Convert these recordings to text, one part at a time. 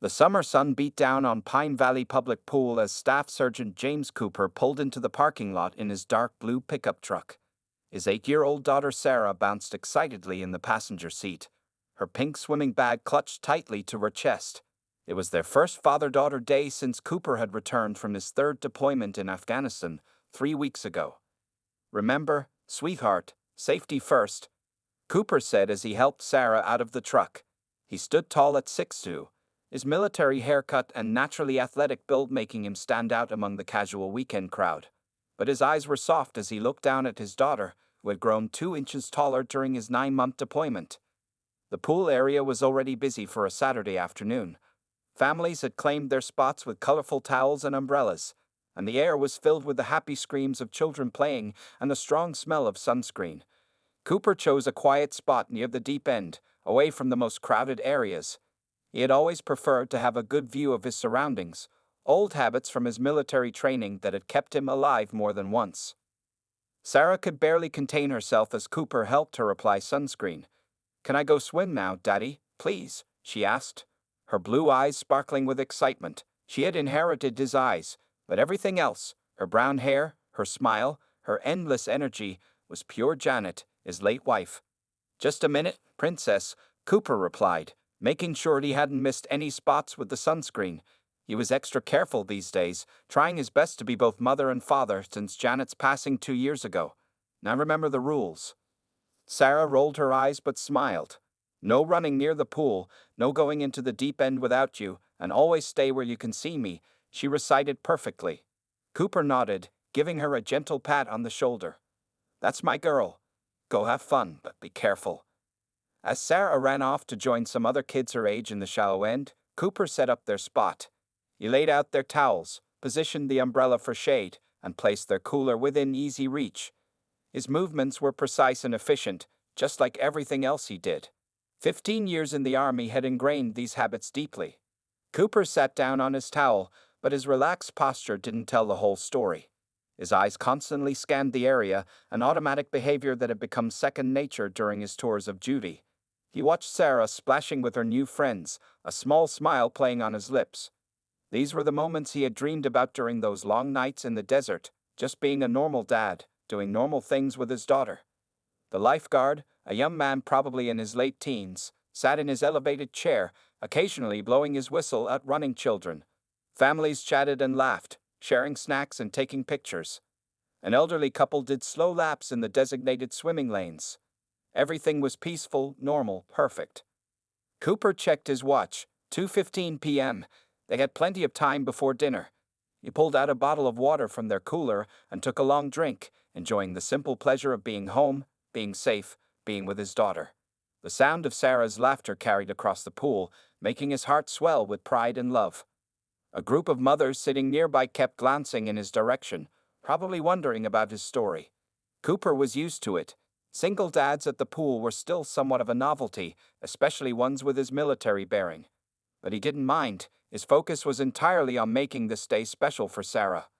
The summer sun beat down on Pine Valley Public Pool as Staff Sergeant James Cooper pulled into the parking lot in his dark blue pickup truck. His 8-year-old daughter Sarah bounced excitedly in the passenger seat, her pink swimming bag clutched tightly to her chest. It was their first father-daughter day since Cooper had returned from his third deployment in Afghanistan 3 weeks ago. "Remember, sweetheart, safety first," Cooper said as he helped Sarah out of the truck. He stood tall at 6'2", his military haircut and naturally athletic build making him stand out among the casual weekend crowd. But his eyes were soft as he looked down at his daughter, who had grown 2 inches taller during his 9-month deployment. The pool area was already busy for a Saturday afternoon. Families had claimed their spots with colorful towels and umbrellas, and the air was filled with the happy screams of children playing and the strong smell of sunscreen. Cooper chose a quiet spot near the deep end, away from the most crowded areas. He had always preferred to have a good view of his surroundings, old habits from his military training that had kept him alive more than once. Sarah could barely contain herself as Cooper helped her apply sunscreen. "Can I go swim now, Daddy, please?" she asked, her blue eyes sparkling with excitement. She had inherited his eyes, but everything else, her brown hair, her smile, her endless energy, was pure Janet, his late wife. "Just a minute, Princess," Cooper replied, making sure he hadn't missed any spots with the sunscreen. He was extra careful these days, trying his best to be both mother and father since Janet's passing 2 years ago. "Now remember the rules." Sarah rolled her eyes but smiled. "No running near the pool, no going into the deep end without you, and always stay where you can see me," she recited perfectly. Cooper nodded, giving her a gentle pat on the shoulder. "That's my girl. Go have fun, but be careful." As Sarah ran off to join some other kids her age in the shallow end, Cooper set up their spot. He laid out their towels, positioned the umbrella for shade, and placed their cooler within easy reach. His movements were precise and efficient, just like everything else he did. 15 years in the Army had ingrained these habits deeply. Cooper sat down on his towel, but his relaxed posture didn't tell the whole story. His eyes constantly scanned the area, an automatic behavior that had become second nature during his tours of duty. He watched Sarah splashing with her new friends, a small smile playing on his lips. These were the moments he had dreamed about during those long nights in the desert, just being a normal dad, doing normal things with his daughter. The lifeguard, a young man probably in his late teens, sat in his elevated chair, occasionally blowing his whistle at running children. Families chatted and laughed, sharing snacks and taking pictures. An elderly couple did slow laps in the designated swimming lanes. Everything was peaceful, normal, perfect. Cooper checked his watch, 2:15 p.m. They had plenty of time before dinner. He pulled out a bottle of water from their cooler and took a long drink, enjoying the simple pleasure of being home, being safe, being with his daughter. The sound of Sarah's laughter carried across the pool, making his heart swell with pride and love. A group of mothers sitting nearby kept glancing in his direction, probably wondering about his story. Cooper was used to it. Single dads at the pool were still somewhat of a novelty, especially ones with his military bearing. But he didn't mind. His focus was entirely on making this day special for Sarah.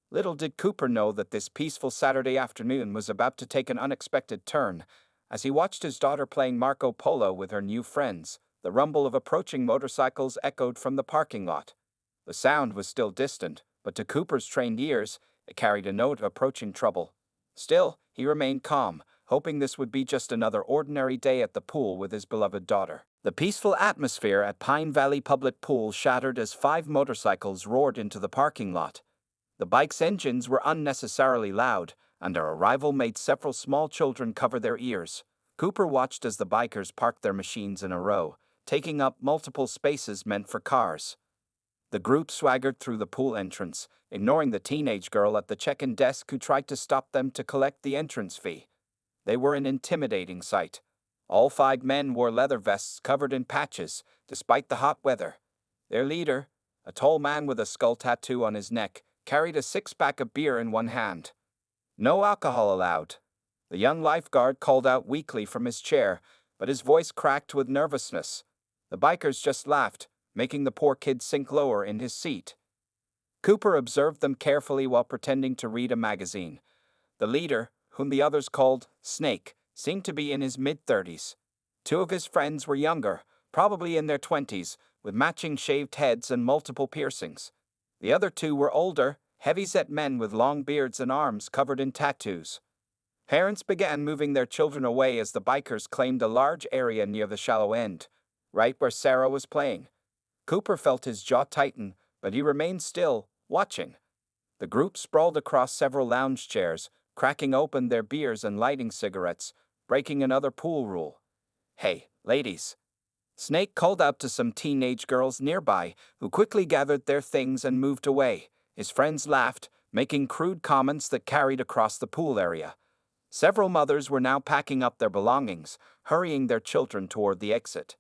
Little did Cooper know that this peaceful Saturday afternoon was about to take an unexpected turn. As he watched his daughter playing Marco Polo with her new friends, the rumble of approaching motorcycles echoed from the parking lot. The sound was still distant, but to Cooper's trained ears, it carried a note of approaching trouble. Still, he remained calm, hoping this would be just another ordinary day at the pool with his beloved daughter. The peaceful atmosphere at Pine Valley Public Pool shattered as 5 motorcycles roared into the parking lot. The bikes' engines were unnecessarily loud, and their arrival made several small children cover their ears. Cooper watched as the bikers parked their machines in a row, taking up multiple spaces meant for cars. The group swaggered through the pool entrance, ignoring the teenage girl at the check-in desk who tried to stop them to collect the entrance fee. They were an intimidating sight. All 5 men wore leather vests covered in patches, despite the hot weather. Their leader, a tall man with a skull tattoo on his neck, carried a 6-pack of beer in one hand. "No alcohol allowed," the young lifeguard called out weakly from his chair, but his voice cracked with nervousness. The bikers just laughed, making the poor kid sink lower in his seat. Cooper observed them carefully while pretending to read a magazine. The leader, whom the others called Snake, seemed to be in his mid-30s. 2 of his friends were younger, probably in their 20s, with matching shaved heads and multiple piercings. The other two were older, heavy-set men with long beards and arms covered in tattoos. Parents began moving their children away as the bikers claimed a large area near the shallow end, right where Sarah was playing. Cooper felt his jaw tighten, but he remained still, watching. The group sprawled across several lounge chairs, cracking open their beers and lighting cigarettes, breaking another pool rule. "Hey, ladies." Snake called out to some teenage girls nearby, who quickly gathered their things and moved away. His friends laughed, making crude comments that carried across the pool area. Several mothers were now packing up their belongings, hurrying their children toward the exit.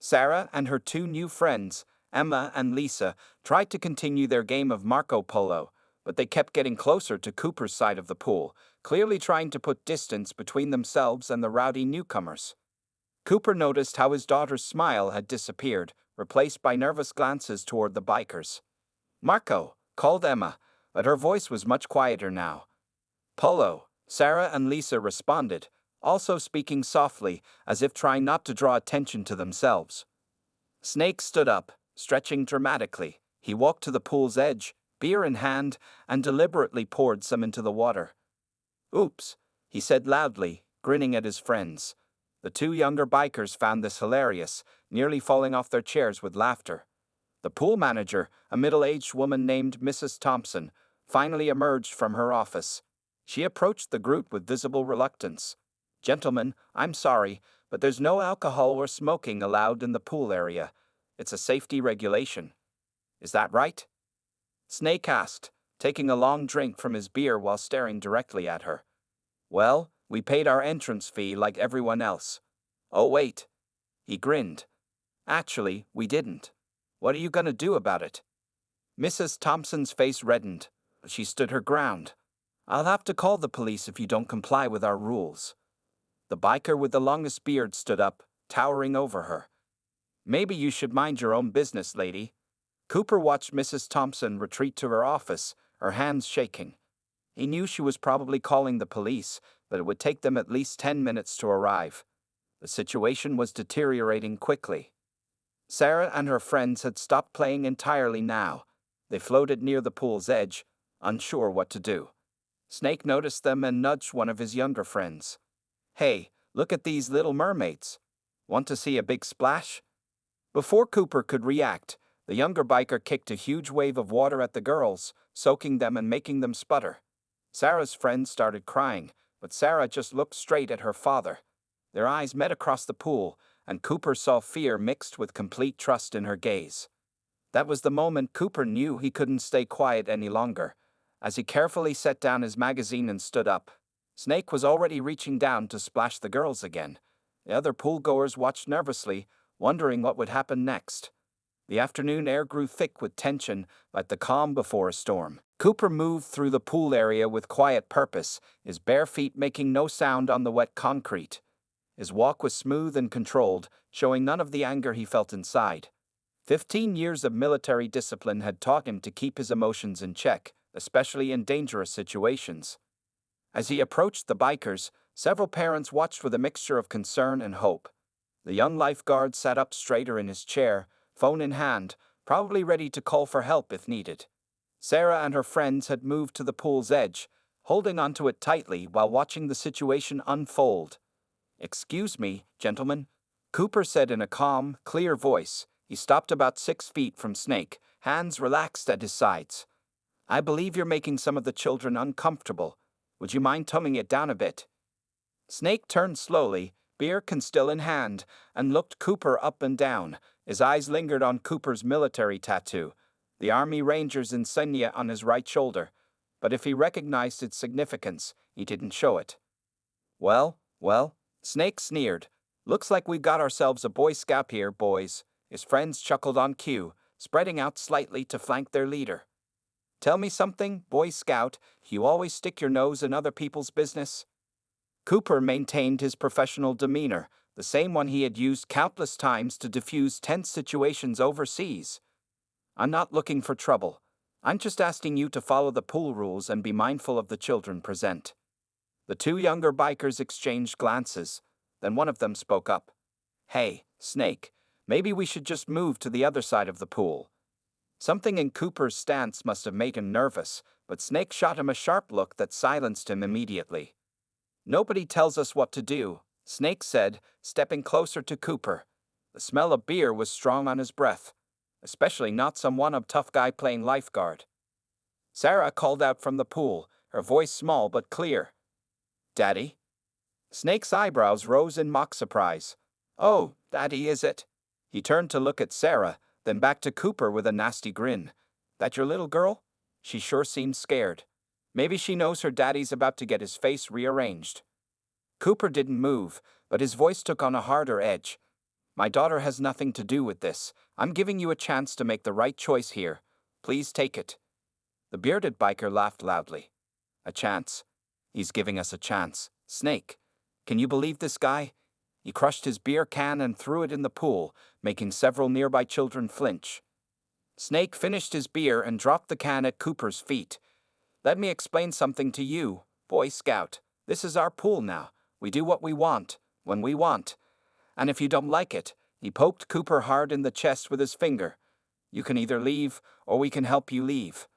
Sarah and her two new friends, Emma and Lisa, tried to continue their game of Marco Polo, but they kept getting closer to Cooper's side of the pool, clearly trying to put distance between themselves and the rowdy newcomers. Cooper noticed how his daughter's smile had disappeared, replaced by nervous glances toward the bikers. "Marco," called Emma, but her voice was much quieter now. "Polo," Sarah and Lisa responded, also speaking softly, as if trying not to draw attention to themselves. Snake stood up, stretching dramatically. He walked to the pool's edge, beer in hand, and deliberately poured some into the water. "Oops," he said loudly, grinning at his friends. The two younger bikers found this hilarious, nearly falling off their chairs with laughter. The pool manager, a middle-aged woman named Mrs. Thompson, finally emerged from her office. She approached the group with visible reluctance. "Gentlemen, I'm sorry, but there's no alcohol or smoking allowed in the pool area. It's a safety regulation." "Is that right?" Snake asked, taking a long drink from his beer while staring directly at her. "Well, we paid our entrance fee like everyone else." "Oh wait." He grinned. "Actually, we didn't. What are you going to do about it?" Mrs. Thompson's face reddened, but she stood her ground. "I'll have to call the police if you don't comply with our rules." The biker with the longest beard stood up, towering over her. "Maybe you should mind your own business, lady." Cooper watched Mrs. Thompson retreat to her office, her hands shaking. He knew she was probably calling the police, but it would take them at least 10 minutes to arrive. The situation was deteriorating quickly. Sarah and her friends had stopped playing entirely now. They floated near the pool's edge, unsure what to do. Snake noticed them and nudged one of his younger friends. "Hey, look at these little mermaids. Want to see a big splash?" Before Cooper could react, the younger biker kicked a huge wave of water at the girls, soaking them and making them sputter. Sarah's friends started crying, but Sarah just looked straight at her father. Their eyes met across the pool, and Cooper saw fear mixed with complete trust in her gaze. That was the moment Cooper knew he couldn't stay quiet any longer. As he carefully set down his magazine and stood up, Snake was already reaching down to splash the girls again. The other pool-goers watched nervously, wondering what would happen next. The afternoon air grew thick with tension, like the calm before a storm. Cooper moved through the pool area with quiet purpose, his bare feet making no sound on the wet concrete. His walk was smooth and controlled, showing none of the anger he felt inside. 15 years of military discipline had taught him to keep his emotions in check, especially in dangerous situations. As he approached the bikers, several parents watched with a mixture of concern and hope. The young lifeguard sat up straighter in his chair, phone in hand, probably ready to call for help if needed. Sarah and her friends had moved to the pool's edge, holding onto it tightly while watching the situation unfold. "Excuse me, gentlemen," Cooper said in a calm, clear voice. He stopped about 6 feet from Snake, hands relaxed at his sides. "I believe you're making some of the children uncomfortable. Would you mind toning it down a bit?" Snake turned slowly, beer can still in hand, and looked Cooper up and down. His eyes lingered on Cooper's military tattoo, the Army Ranger's insignia on his right shoulder, but if he recognized its significance, he didn't show it. Well, Snake sneered. "Looks like we've got ourselves a Boy Scout here, boys." His friends chuckled on cue, spreading out slightly to flank their leader. "Tell me something, Boy Scout, you always stick your nose in other people's business?" Cooper maintained his professional demeanor, the same one he had used countless times to defuse tense situations overseas. "I'm not looking for trouble. I'm just asking you to follow the pool rules and be mindful of the children present." The two younger bikers exchanged glances. Then one of them spoke up. "Hey, Snake, Maybe we should just move to the other side of the pool. Something in Cooper's stance must have made him nervous, but Snake shot him a sharp look that silenced him immediately. Nobody tells us what to do, Snake said, stepping closer to Cooper. The smell of beer was strong on his breath, especially not some one-up tough guy playing lifeguard. Sarah called out from the pool, her voice small but clear. Daddy? Snake's eyebrows rose in mock surprise. Oh, Daddy, is it? He turned to look at Sarah, then back to Cooper with a nasty grin. That your little girl? She sure seems scared. Maybe she knows her daddy's about to get his face rearranged. Cooper didn't move, but his voice took on a harder edge. My daughter has nothing to do with this. I'm giving you a chance to make the right choice here. Please take it. The bearded biker laughed loudly. A chance. He's giving us a chance. Snake. Can you believe this guy? He crushed his beer can and threw it in the pool, making several nearby children flinch. Snake finished his beer and dropped the can at Cooper's feet. Let me explain something to you, Boy Scout. This is our pool now. We do what we want, when we want. And if you don't like it, he poked Cooper hard in the chest with his finger. You can either leave, or we can help you leave.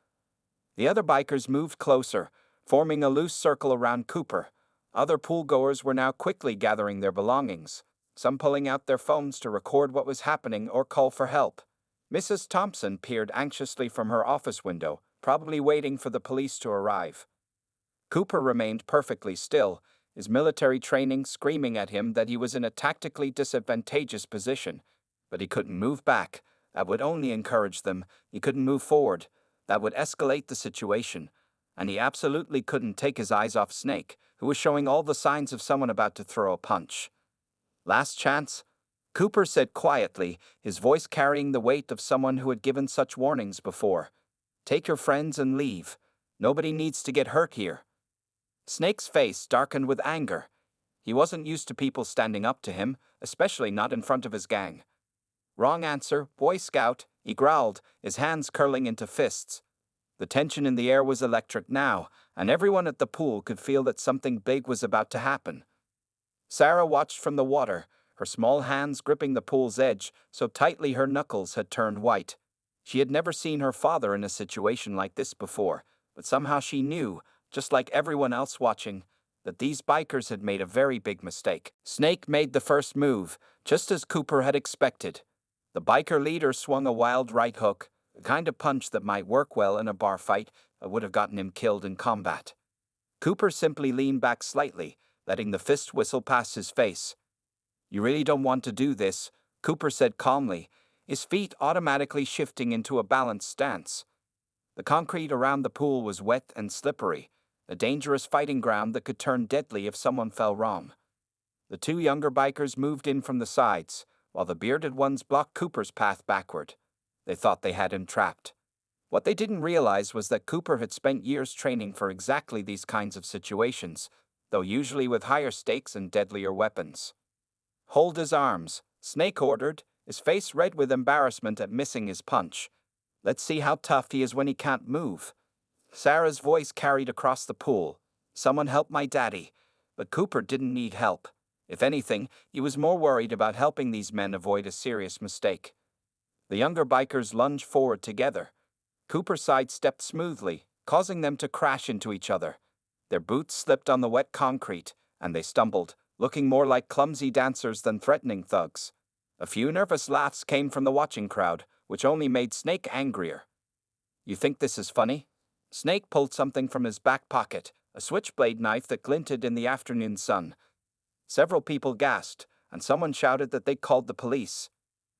The other bikers moved closer, forming a loose circle around Cooper. Other pool-goers were now quickly gathering their belongings, some pulling out their phones to record what was happening or call for help. Mrs. Thompson peered anxiously from her office window, probably waiting for the police to arrive. Cooper remained perfectly still, his military training screaming at him that he was in a tactically disadvantageous position. But he couldn't move back. That would only encourage them. He couldn't move forward. That would escalate the situation. And he absolutely couldn't take his eyes off Snake, who was showing all the signs of someone about to throw a punch. Last chance? Cooper said quietly, his voice carrying the weight of someone who had given such warnings before. Take your friends and leave. Nobody needs to get hurt here. Snake's face darkened with anger. He wasn't used to people standing up to him, especially not in front of his gang. Wrong answer, Boy Scout, he growled, his hands curling into fists. The tension in the air was electric now, and everyone at the pool could feel that something big was about to happen. Sarah watched from the water, her small hands gripping the pool's edge so tightly her knuckles had turned white. She had never seen her father in a situation like this before, but somehow she knew, just like everyone else watching, that these bikers had made a very big mistake. Snake made the first move, just as Cooper had expected. The biker leader swung a wild right hook, the kind of punch that might work well in a bar fight but would have gotten him killed in combat. Cooper simply leaned back slightly, letting the fist whistle past his face. You really don't want to do this, Cooper said calmly, his feet automatically shifting into a balanced stance. The concrete around the pool was wet and slippery, a dangerous fighting ground that could turn deadly if someone fell wrong. The two younger bikers moved in from the sides, while the bearded ones blocked Cooper's path backward. They thought they had him trapped. What they didn't realize was that Cooper had spent years training for exactly these kinds of situations, though usually with higher stakes and deadlier weapons. Hold his arms, Snake ordered, his face red with embarrassment at missing his punch. Let's see how tough he is when he can't move. Sarah's voice carried across the pool. Someone help my daddy. But Cooper didn't need help. If anything, he was more worried about helping these men avoid a serious mistake. The younger bikers lunged forward together. Cooper sidestepped smoothly, causing them to crash into each other. Their boots slipped on the wet concrete, and they stumbled, looking more like clumsy dancers than threatening thugs. A few nervous laughs came from the watching crowd, which only made Snake angrier. You think this is funny? Snake pulled something from his back pocket, a switchblade knife that glinted in the afternoon sun. Several people gasped, and someone shouted that they called the police.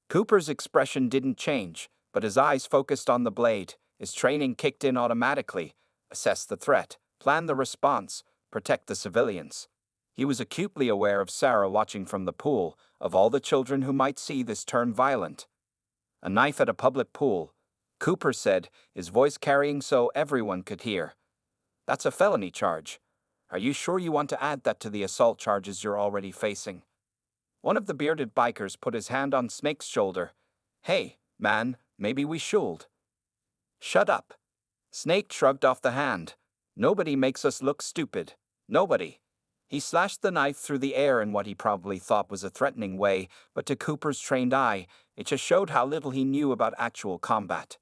Cooper's expression didn't change, but his eyes focused on the blade. His training kicked in automatically. Assess the threat, plan the response, protect the civilians. He was acutely aware of Sarah watching from the pool, of all the children who might see this turn violent. A knife at a public pool, Cooper said, his voice carrying so everyone could hear. That's a felony charge. Are you sure you want to add that to the assault charges you're already facing? One of the bearded bikers put his hand on Snake's shoulder. Hey, man, maybe we should. Shut up. Snake shrugged off the hand. Nobody makes us look stupid. Nobody. He slashed the knife through the air in what he probably thought was a threatening way, but to Cooper's trained eye, it just showed how little he knew about actual combat.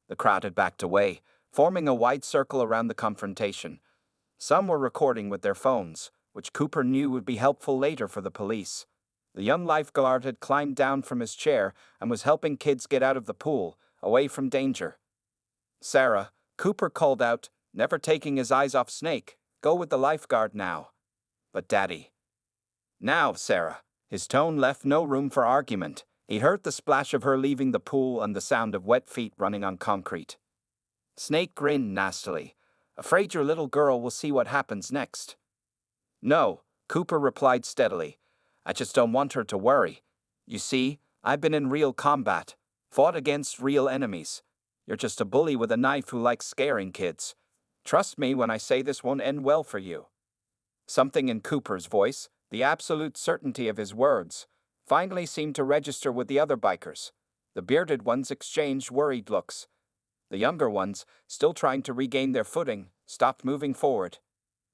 The crowd had backed away, forming a wide circle around the confrontation. Some were recording with their phones, which Cooper knew would be helpful later for the police. The young lifeguard had climbed down from his chair and was helping kids get out of the pool, away from danger. "Sarah," Cooper called out, never taking his eyes off Snake, "go with the lifeguard now." "But Daddy." "Now, Sarah." His tone left no room for argument. He heard the splash of her leaving the pool and the sound of wet feet running on concrete. Snake grinned nastily. "Afraid your little girl will see what happens next." "No," Cooper replied steadily. "I just don't want her to worry. You see, I've been in real combat, fought against real enemies. You're just a bully with a knife who likes scaring kids. Trust me when I say this won't end well for you." Something in Cooper's voice, the absolute certainty of his words, finally seemed to register with the other bikers. The bearded ones exchanged worried looks. The younger ones, still trying to regain their footing, stopped moving forward.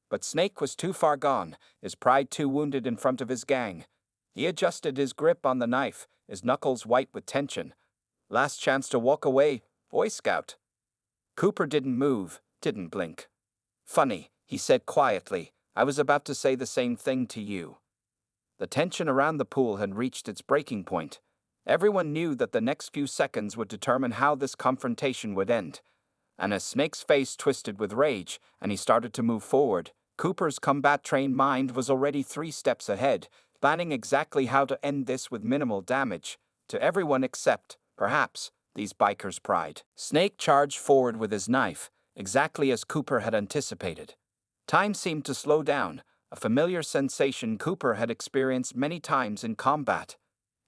But Snake was too far gone, his pride too wounded in front of his gang. He adjusted his grip on the knife, his knuckles white with tension. "Last chance to walk away, Boy Scout." Cooper didn't move, didn't blink. "Funny," he said quietly, "I was about to say the same thing to you." The tension around the pool had reached its breaking point. Everyone knew that the next few seconds would determine how this confrontation would end. And as Snake's face twisted with rage and he started to move forward, Cooper's combat-trained mind was already 3 steps ahead, planning exactly how to end this with minimal damage, to everyone except, perhaps, these bikers' pride. Snake charged forward with his knife, exactly as Cooper had anticipated. Time seemed to slow down, a familiar sensation Cooper had experienced many times in combat.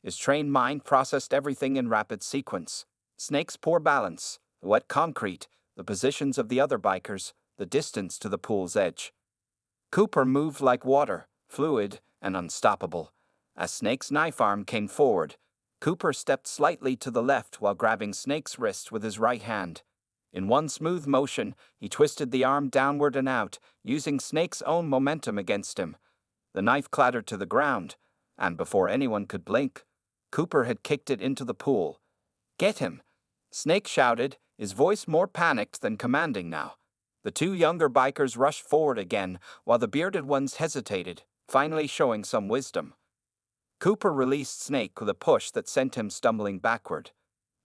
His trained mind processed everything in rapid sequence. Snake's poor balance, the wet concrete, the positions of the other bikers, the distance to the pool's edge. Cooper moved like water, fluid and unstoppable. As Snake's knife arm came forward, Cooper stepped slightly to the left while grabbing Snake's wrist with his right hand. In one smooth motion, he twisted the arm downward and out, using Snake's own momentum against him. The knife clattered to the ground, and before anyone could blink, Cooper had kicked it into the pool. "Get him!" Snake shouted, his voice more panicked than commanding now. The 2 younger bikers rushed forward again, while the bearded ones hesitated, finally showing some wisdom. Cooper released Snake with a push that sent him stumbling backward.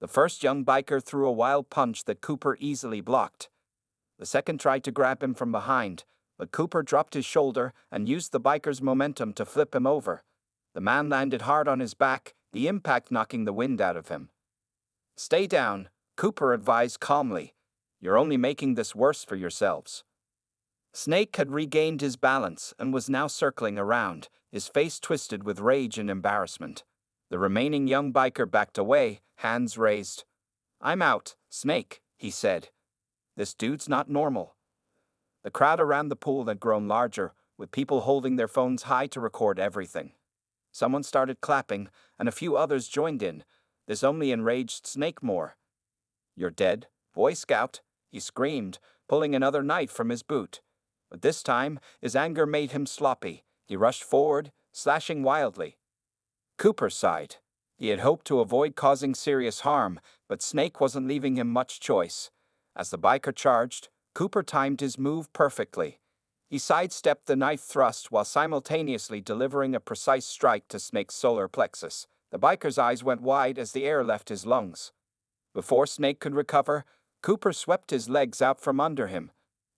The first young biker threw a wild punch that Cooper easily blocked. The second tried to grab him from behind, but Cooper dropped his shoulder and used the biker's momentum to flip him over. The man landed hard on his back, the impact knocking the wind out of him. "Stay down," Cooper advised calmly. "You're only making this worse for yourselves." Snake had regained his balance and was now circling around, his face twisted with rage and embarrassment. The remaining young biker backed away, hands raised. "I'm out, Snake," he said. "This dude's not normal." The crowd around the pool had grown larger, with people holding their phones high to record everything. Someone started clapping, and a few others joined in. This only enraged Snake more. "You're dead, Boy Scout," he screamed, pulling another knife from his boot. But this time, his anger made him sloppy. He rushed forward, slashing wildly. Cooper sighed. He had hoped to avoid causing serious harm, but Snake wasn't leaving him much choice. As the biker charged, Cooper timed his move perfectly. He sidestepped the knife thrust while simultaneously delivering a precise strike to Snake's solar plexus. The biker's eyes went wide as the air left his lungs. Before Snake could recover, Cooper swept his legs out from under him.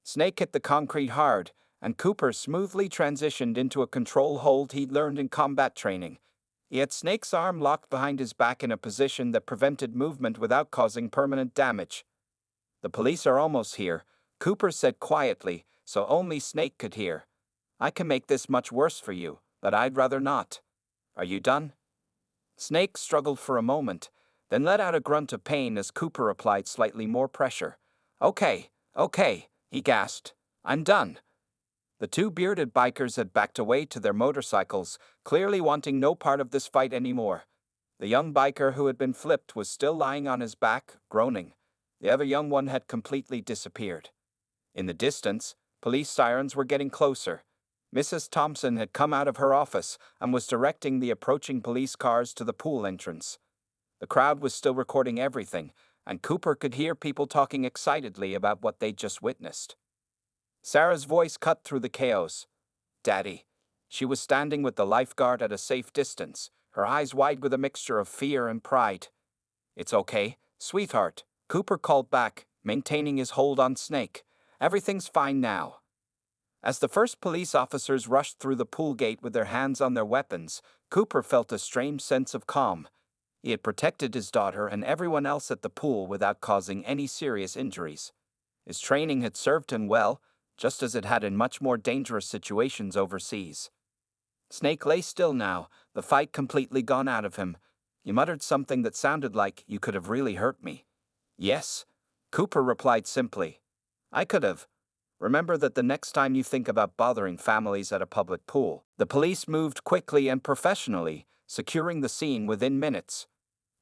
Snake hit the concrete hard, and Cooper smoothly transitioned into a control hold he'd learned in combat training. He had Snake's arm locked behind his back in a position that prevented movement without causing permanent damage. "The police are almost here," Cooper said quietly, so only Snake could hear. "I can make this much worse for you, but I'd rather not. Are you done?" Snake struggled for a moment, then let out a grunt of pain as Cooper applied slightly more pressure. Okay, he gasped. "I'm done." The 2 bearded bikers had backed away to their motorcycles, clearly wanting no part of this fight anymore. The young biker who had been flipped was still lying on his back, groaning. The other young one had completely disappeared. In the distance, police sirens were getting closer. Mrs. Thompson had come out of her office and was directing the approaching police cars to the pool entrance. The crowd was still recording everything, and Cooper could hear people talking excitedly about what they'd just witnessed. Sarah's voice cut through the chaos. "Daddy." She was standing with the lifeguard at a safe distance, her eyes wide with a mixture of fear and pride. "It's okay, sweetheart," Cooper called back, maintaining his hold on Snake. "Everything's fine now." As the first police officers rushed through the pool gate with their hands on their weapons, Cooper felt a strange sense of calm. He had protected his daughter and everyone else at the pool without causing any serious injuries. His training had served him well, just as it had in much more dangerous situations overseas. Snake lay still now, the fight completely gone out of him. He muttered something that sounded like, "You could have really hurt me." "Yes," Cooper replied simply. "I could have. Remember that the next time you think about bothering families at a public pool." The police moved quickly and professionally, securing the scene within minutes.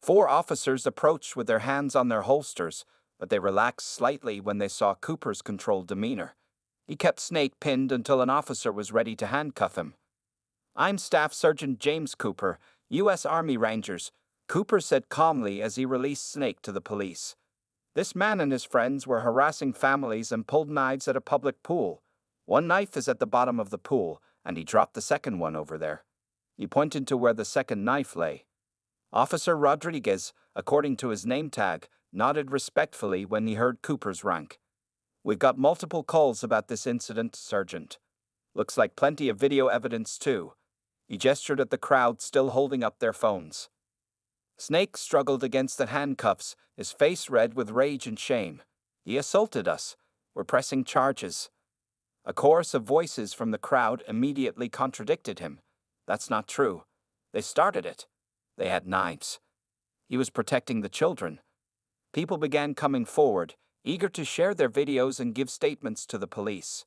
4 officers approached with their hands on their holsters, but they relaxed slightly when they saw Cooper's controlled demeanor. He kept Snake pinned until an officer was ready to handcuff him. "I'm Staff Sergeant James Cooper, U.S. Army Rangers," Cooper said calmly as he released Snake to the police. "This man and his friends were harassing families and pulled knives at a public pool. One knife is at the bottom of the pool, and he dropped the second one over there." He pointed to where the second knife lay. Officer Rodriguez, according to his name tag, nodded respectfully when he heard Cooper's rank. "We've got multiple calls about this incident, Sergeant. Looks like plenty of video evidence, too." He gestured at the crowd still holding up their phones. Snake struggled against the handcuffs, his face red with rage and shame. "He assaulted us. We're pressing charges." A chorus of voices from the crowd immediately contradicted him. "That's not true. They started it. They had knives. He was protecting the children." People began coming forward, eager to share their videos and give statements to the police.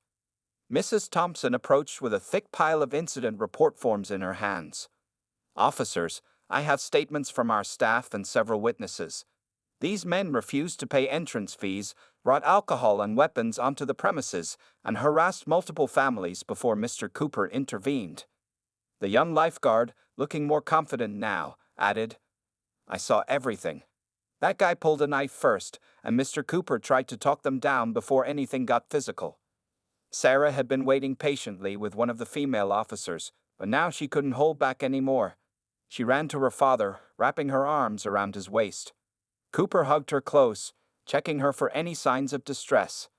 Mrs. Thompson approached with a thick pile of incident report forms in her hands. "Officers, I have statements from our staff and several witnesses. These men refused to pay entrance fees, brought alcohol and weapons onto the premises, and harassed multiple families before Mr. Cooper intervened." The young lifeguard, looking more confident now, added, "I saw everything. That guy pulled a knife first, and Mr. Cooper tried to talk them down before anything got physical." Sarah had been waiting patiently with one of the female officers, but now she couldn't hold back anymore. She ran to her father, wrapping her arms around his waist. Cooper hugged her close, checking her for any signs of distress.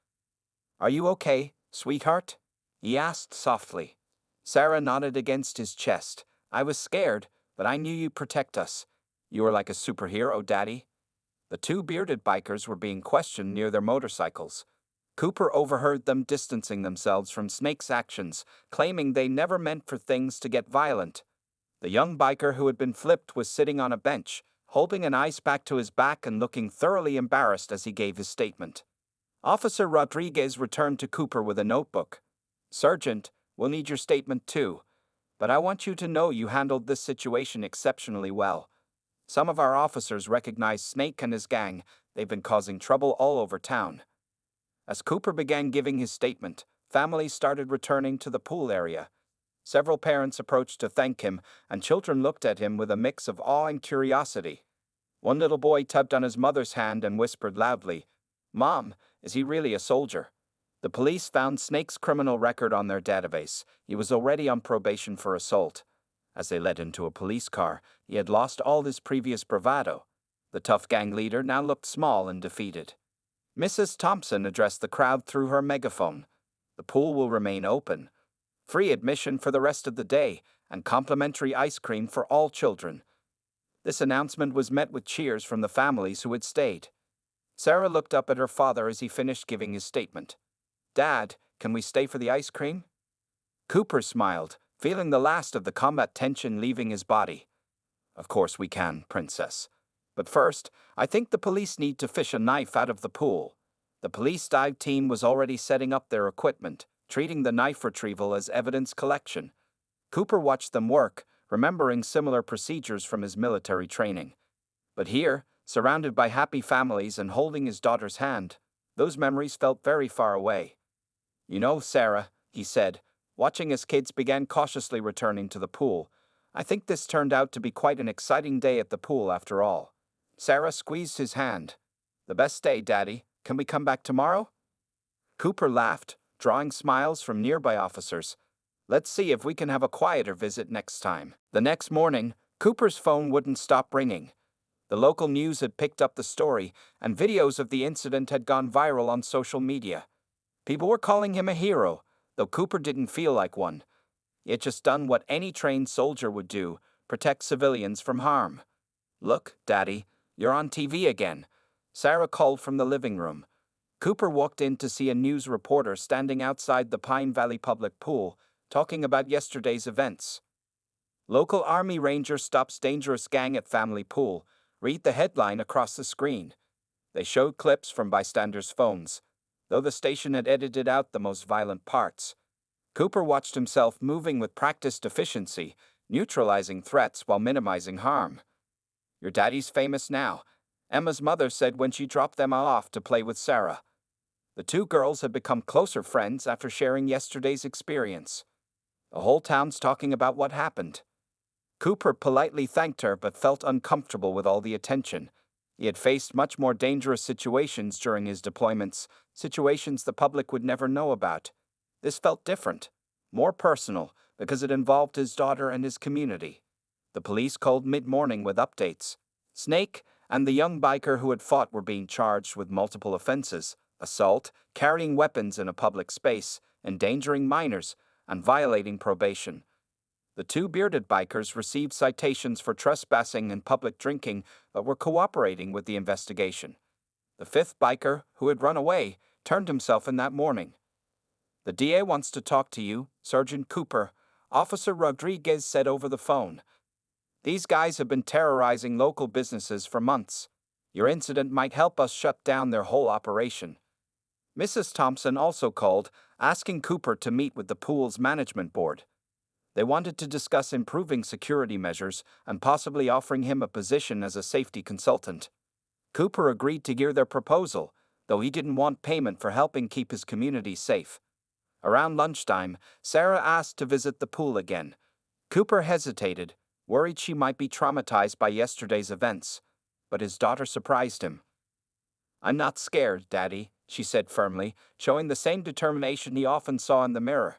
"Are you okay, sweetheart?" he asked softly. Sarah nodded against his chest. "I was scared, but I knew you'd protect us. You were like a superhero, Daddy." The 2 bearded bikers were being questioned near their motorcycles. Cooper overheard them distancing themselves from Snake's actions, claiming they never meant for things to get violent. The young biker who had been flipped was sitting on a bench, holding an ice pack to his back and looking thoroughly embarrassed as he gave his statement. Officer Rodriguez returned to Cooper with a notebook. "Sergeant, we'll need your statement too, but I want you to know you handled this situation exceptionally well. Some of our officers recognize Snake and his gang. They've been causing trouble all over town." As Cooper began giving his statement, families started returning to the pool area. Several parents approached to thank him, and children looked at him with a mix of awe and curiosity. One little boy tugged on his mother's hand and whispered loudly, "Mom, is he really a soldier?" The police found Snake's criminal record on their database. He was already on probation for assault. As they led him to a police car, he had lost all his previous bravado. The tough gang leader now looked small and defeated. Mrs. Thompson addressed the crowd through her megaphone. "The pool will remain open. Free admission for the rest of the day, and complimentary ice cream for all children." This announcement was met with cheers from the families who had stayed. Sarah looked up at her father as he finished giving his statement. "Dad, can we stay for the ice cream?" Cooper smiled, feeling the last of the combat tension leaving his body. "Of course we can, Princess. But first, I think the police need to fish a knife out of the pool." The police dive team was already setting up their equipment, treating the knife retrieval as evidence collection. Cooper watched them work, remembering similar procedures from his military training. But here, surrounded by happy families and holding his daughter's hand, those memories felt very far away. "You know, Sarah," he said, watching as kids began cautiously returning to the pool. I think this turned out to be quite an exciting day at the pool after all. Sarah squeezed his hand. The best day, Daddy. Can we come back tomorrow? Cooper laughed, drawing smiles from nearby officers. Let's see if we can have a quieter visit next time. The next morning, Cooper's phone wouldn't stop ringing. The local news had picked up the story, and videos of the incident had gone viral on social media. People were calling him a hero, though Cooper didn't feel like one. He had just done what any trained soldier would do, protect civilians from harm. Look, Daddy, you're on TV again. Sarah called from the living room. Cooper walked in to see a news reporter standing outside the Pine Valley Public Pool, talking about yesterday's events. Local Army Ranger stops dangerous gang at family pool. Read the headline across the screen. They showed clips from bystanders' phones, though the station had edited out the most violent parts. Cooper watched himself moving with practiced efficiency, neutralizing threats while minimizing harm. Your daddy's famous now, Emma's mother said when she dropped them off to play with Sarah. The two girls had become closer friends after sharing yesterday's experience. The whole town's talking about what happened. Cooper politely thanked her but felt uncomfortable with all the attention. He had faced much more dangerous situations during his deployments, situations the public would never know about. This felt different, more personal, because it involved his daughter and his community. The police called mid-morning with updates. Snake and the young biker who had fought were being charged with multiple offenses: assault, carrying weapons in a public space, endangering minors, and violating probation. The two bearded bikers received citations for trespassing and public drinking, but were cooperating with the investigation. The fifth biker, who had run away, turned himself in that morning. The DA wants to talk to you, Sergeant Cooper, Officer Rodriguez said over the phone. These guys have been terrorizing local businesses for months. Your incident might help us shut down their whole operation. Mrs. Thompson also called, asking Cooper to meet with the pool's management board. They wanted to discuss improving security measures and possibly offering him a position as a safety consultant. Cooper agreed to hear their proposal, though he didn't want payment for helping keep his community safe. Around lunchtime, Sarah asked to visit the pool again. Cooper hesitated, worried she might be traumatized by yesterday's events, but his daughter surprised him. I'm not scared, Daddy, she said firmly, showing the same determination he often saw in the mirror.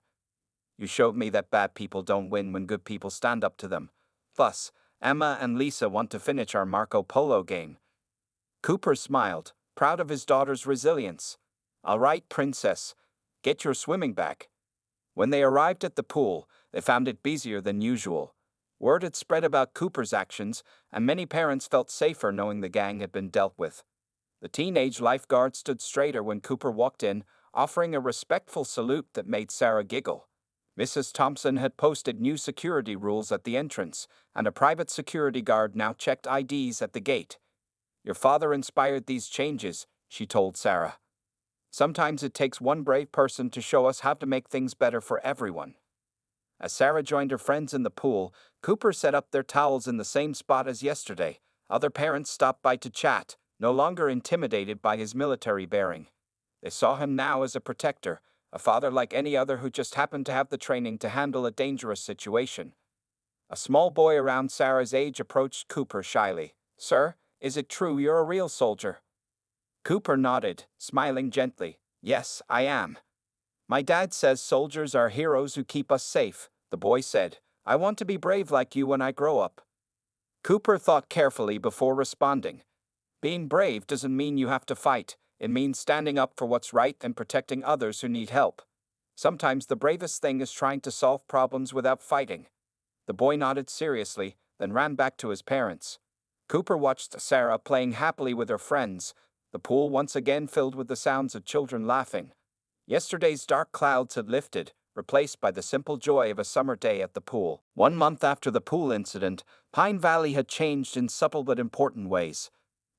You showed me that bad people don't win when good people stand up to them. Plus, Emma and Lisa want to finish our Marco Polo game. Cooper smiled, proud of his daughter's resilience. All right, princess, get your swimming bag. When they arrived at the pool, they found it busier than usual. Word had spread about Cooper's actions, and many parents felt safer knowing the gang had been dealt with. The teenage lifeguard stood straighter when Cooper walked in, offering a respectful salute that made Sarah giggle. Mrs. Thompson had posted new security rules at the entrance, and a private security guard now checked IDs at the gate. Your father inspired these changes, she told Sarah. Sometimes it takes one brave person to show us how to make things better for everyone. As Sarah joined her friends in the pool, Cooper set up their towels in the same spot as yesterday. Other parents stopped by to chat, no longer intimidated by his military bearing. They saw him now as a protector, a father like any other who just happened to have the training to handle a dangerous situation. A small boy around Sarah's age approached Cooper shyly. Sir, is it true you're a real soldier? Cooper nodded, smiling gently. Yes, I am. My dad says soldiers are heroes who keep us safe, the boy said. I want to be brave like you when I grow up. Cooper thought carefully before responding. Being brave doesn't mean you have to fight. It means standing up for what's right and protecting others who need help. Sometimes the bravest thing is trying to solve problems without fighting. The boy nodded seriously, then ran back to his parents. Cooper watched Sarah playing happily with her friends, the pool once again filled with the sounds of children laughing. Yesterday's dark clouds had lifted, replaced by the simple joy of a summer day at the pool. 1 month after the pool incident, Pine Valley had changed in subtle but important ways.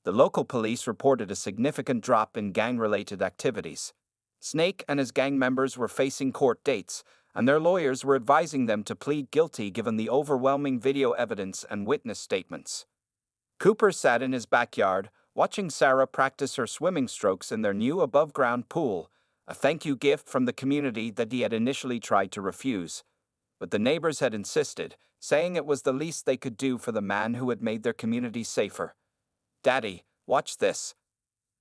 The local police reported a significant drop in gang-related activities. Snake and his gang members were facing court dates, and their lawyers were advising them to plead guilty given the overwhelming video evidence and witness statements. Cooper sat in his backyard, watching Sarah practice her swimming strokes in their new above-ground pool, a thank you gift from the community that he had initially tried to refuse. But the neighbors had insisted, saying it was the least they could do for the man who had made their community safer. "Daddy, watch this,"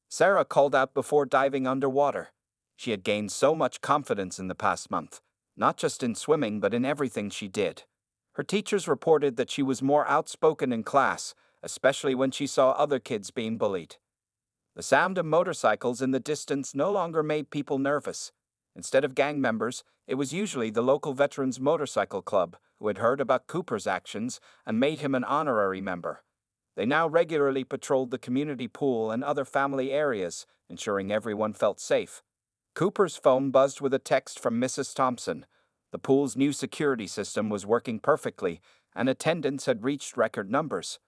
Sarah called out before diving underwater. She had gained so much confidence in the past month, not just in swimming but in everything she did. Her teachers reported that she was more outspoken in class, especially when she saw other kids being bullied. The sound of motorcycles in the distance no longer made people nervous. Instead of gang members, it was usually the local Veterans Motorcycle Club who had heard about Cooper's actions and made him an honorary member. They now regularly patrolled the community pool and other family areas, ensuring everyone felt safe. Cooper's phone buzzed with a text from Mrs. Thompson. The pool's new security system was working perfectly, and attendance had reached record numbers.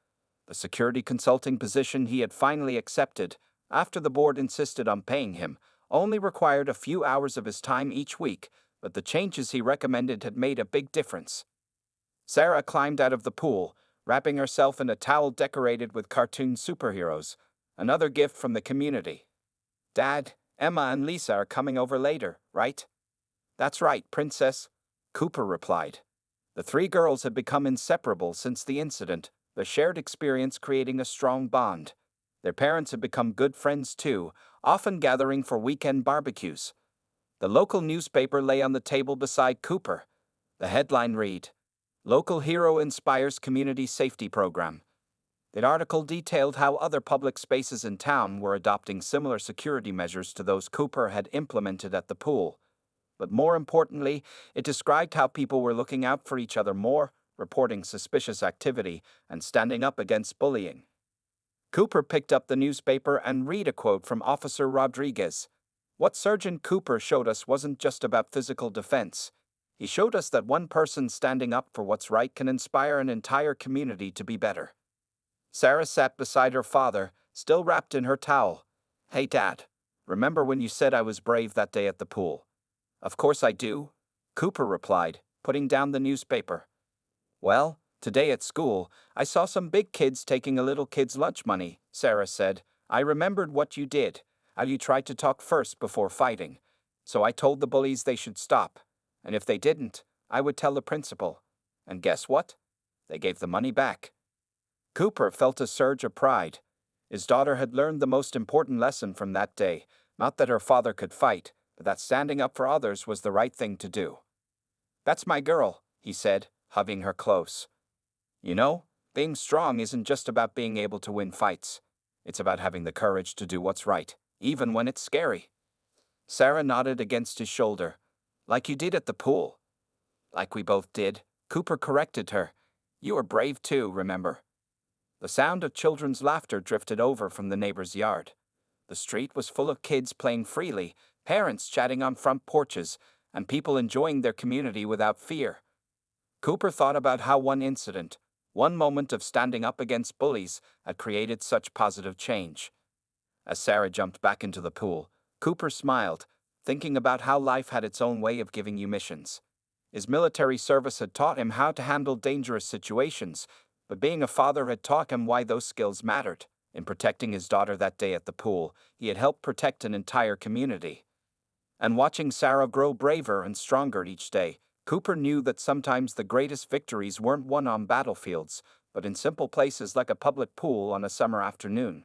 The security consulting position he had finally accepted, after the board insisted on paying him, only required a few hours of his time each week, but the changes he recommended had made a big difference. Sarah climbed out of the pool, wrapping herself in a towel decorated with cartoon superheroes, another gift from the community. "Dad, Emma and Lisa are coming over later, right?" "That's right, Princess," Cooper replied. The three girls had become inseparable since the incident, the shared experience creating a strong bond. Their parents had become good friends too, often gathering for weekend barbecues. The local newspaper lay on the table beside Cooper. The headline read, "Local Hero Inspires Community Safety Program." The article detailed how other public spaces in town were adopting similar security measures to those Cooper had implemented at the pool. But more importantly, it described how people were looking out for each other more, reporting suspicious activity, and standing up against bullying. Cooper picked up the newspaper and read a quote from Officer Rodriguez. "What Sergeant Cooper showed us wasn't just about physical defense. He showed us that one person standing up for what's right can inspire an entire community to be better." Sarah sat beside her father, still wrapped in her towel. "Hey, Dad, remember when you said I was brave that day at the pool?" "Of course I do," Cooper replied, putting down the newspaper. "Well, today at school, I saw some big kids taking a little kid's lunch money," Sarah said. "I remembered what you did, how you tried to talk first before fighting. So I told the bullies they should stop. And if they didn't, I would tell the principal. And guess what? They gave the money back." Cooper felt a surge of pride. His daughter had learned the most important lesson from that day, not that her father could fight, but that standing up for others was the right thing to do. "That's my girl," he said, hugging her close. "You know, being strong isn't just about being able to win fights. It's about having the courage to do what's right, even when it's scary." Sarah nodded against his shoulder. "Like you did at the pool." "Like we both did," Cooper corrected her. "You were brave too, remember?" The sound of children's laughter drifted over from the neighbor's yard. The street was full of kids playing freely, parents chatting on front porches, and people enjoying their community without fear. Cooper thought about how one incident, one moment of standing up against bullies, had created such positive change. As Sarah jumped back into the pool, Cooper smiled, thinking about how life had its own way of giving you missions. His military service had taught him how to handle dangerous situations, but being a father had taught him why those skills mattered. In protecting his daughter that day at the pool, he had helped protect an entire community. And watching Sarah grow braver and stronger each day, Cooper knew that sometimes the greatest victories weren't won on battlefields, but in simple places like a public pool on a summer afternoon.